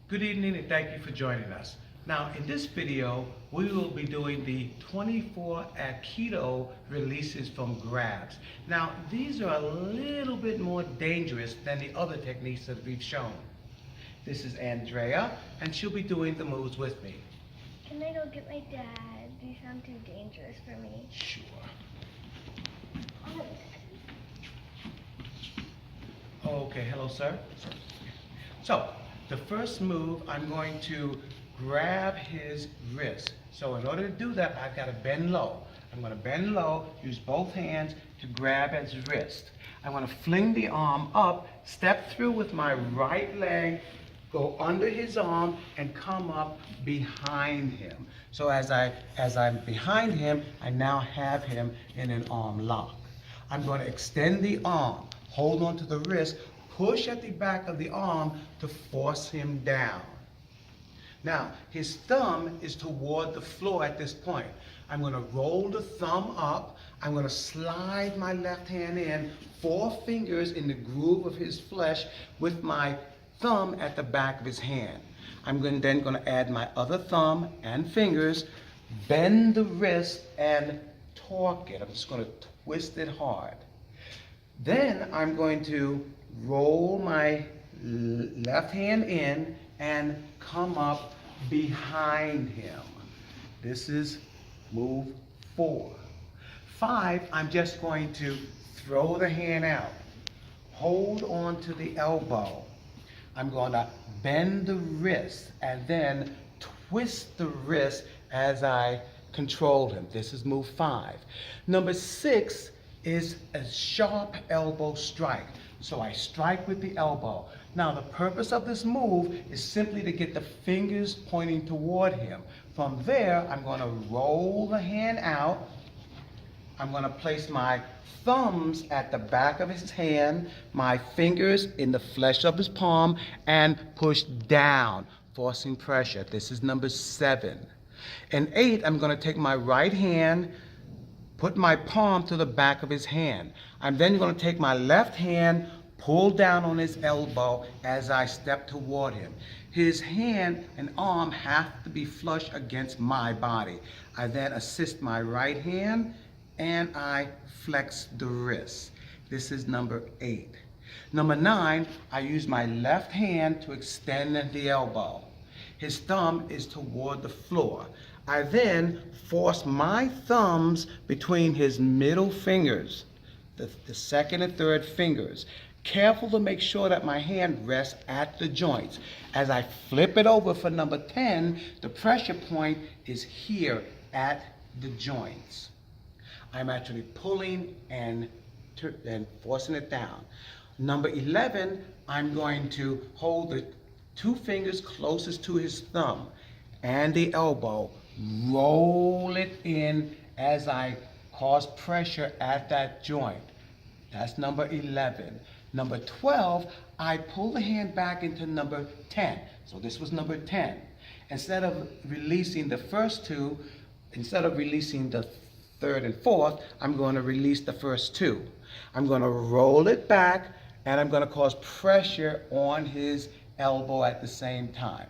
Good evening and thank you for joining us. Now in this video, we will be doing the 24 Aikido releases from grabs. Now these are a little bit more dangerous than the other techniques that we've shown. This is Andrea and she'll be doing the moves with me. Can I go get my dad? These sound too dangerous for me. Sure. Okay, hello sir. So, the first move, I'm going to grab his wrist. So in order to do that, I've got to bend low. I'm going to bend low, use both hands to grab his wrist. I want to fling the arm up, step through with my right leg, go under his arm, and come up behind him. So as I'm behind him, I now have him in an arm lock. I'm going to extend the arm, hold on to the wrist, push at the back of the arm to force him down. Now, his thumb is toward the floor at this point. I'm going to roll the thumb up. I'm going to slide my left hand in, 4 fingers in the groove of his flesh with my thumb at the back of his hand. I'm then going to add my other thumb and fingers, bend the wrist and torque it. I'm just going to twist it hard. Then I'm going to roll my left hand in and come up behind him. This is move 4. 5, I'm just going to throw the hand out, hold on to the elbow. I'm going to bend the wrist and then twist the wrist as I control him. This is move 5. Number 6 is a sharp elbow strike. So I strike with the elbow. Now the purpose of this move is simply to get the fingers pointing toward him. From there, I'm going to roll the hand out. I'm going to place my thumbs at the back of his hand, my fingers in the flesh of his palm, and push down, forcing pressure. This is number 7. And 8, I'm going to take my right hand, put my palm to the back of his hand. I'm then going to take my left hand, pull down on his elbow as I step toward him. His hand and arm have to be flush against my body. I then assist my right hand and I flex the wrist. This is number 8. Number 9, I use my left hand to extend the elbow. His thumb is toward the floor. I then force my thumbs between his middle fingers, the second and third fingers. Careful to make sure that my hand rests at the joints. As I flip it over for number 10, the pressure point is here at the joints. I'm actually pulling and forcing it down. Number 11, I'm going to hold the 2 fingers closest to his thumb and the elbow, roll it in as I cause pressure at that joint. That's number 11. Number 12, I pull the hand back into number 10. So this was number 10. Instead of releasing the first 2, instead of releasing the 3rd and 4th, I'm going to release the first 2. I'm going to roll it back and I'm going to cause pressure on his elbow at the same time.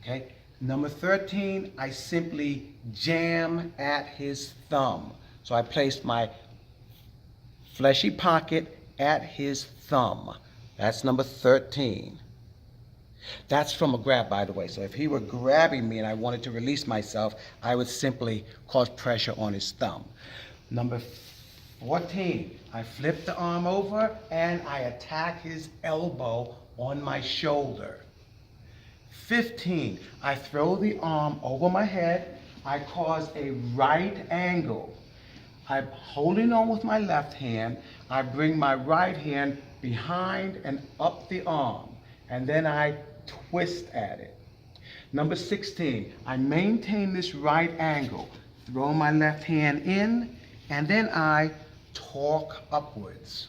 Okay? Number 13, I simply jam at his thumb. So I place my fleshy pocket at his thumb. That's number 13. That's from a grab, by the way. So if he were grabbing me and I wanted to release myself, I would simply cause pressure on his thumb. Number 14, I flip the arm over and I attack his elbow on my shoulder. 15, I throw the arm over my head. I cause a right angle. I'm holding on with my left hand. I bring my right hand behind and up the arm, and then I twist at it. Number 16, I maintain this right angle, throw my left hand in, and then I torque upwards.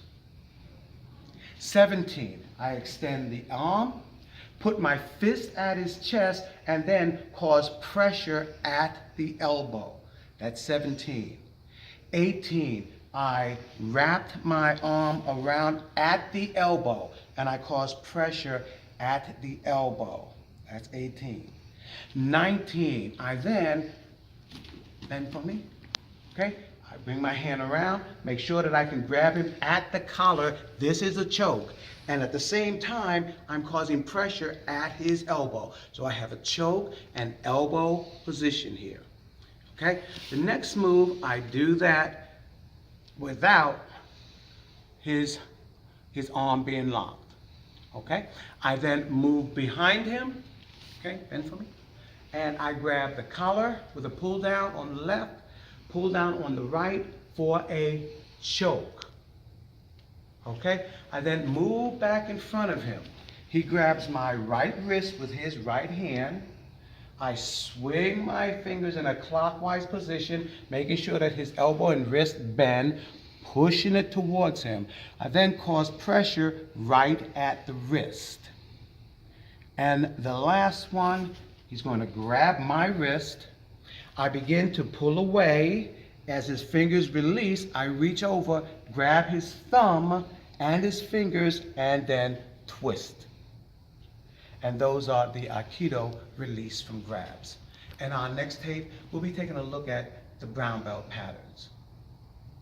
17, I extend the arm, put my fist at his chest, and then cause pressure at the elbow. That's 17. 18, I wrapped my arm around at the elbow and I caused pressure at the elbow. That's 18. 19, I then, bend for me, okay? I bring my hand around, make sure that I can grab him at the collar. This is a choke. And at the same time, I'm causing pressure at his elbow. So I have a choke and elbow position here, okay? The next move, I do that without his arm being locked, okay? I then move behind him, okay, bend for me, and I grab the collar with a pull down on the left, pull down on the right for a choke, okay? I then move back in front of him. He grabs my right wrist with his right hand. I swing my fingers in a clockwise position, making sure that his elbow and wrist bend, pushing it towards him. I then cause pressure right at the wrist. And the last one, he's going to grab my wrist. I begin to pull away. As his fingers release, I reach over, grab his thumb and his fingers, and then twist. And those are the Aikido release from grabs. And our next tape, we'll be taking a look at the brown belt patterns.